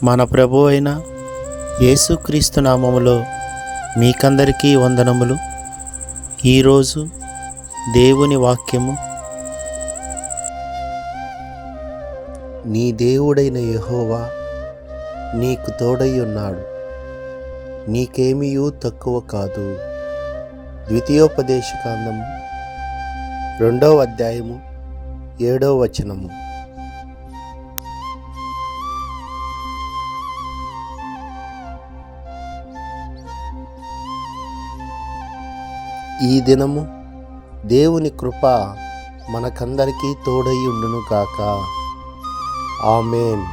మన ప్రభు అయిన యేసుక్రీస్తు నామములో మీకందరికీ వందనములు. ఈరోజు దేవుని వాక్యము, నీ దేవుడైన యెహోవా నీకు తోడై ఉన్నాడు, నీకేమీయూ తక్కువ కాదు. ద్వితీయోపదేశకాండము 2వ అధ్యాయము 7వ వచనము. ఈ దినము దేవుని కృప మనకందరికీ తోడై ఉండును గాక. ఆమేన్.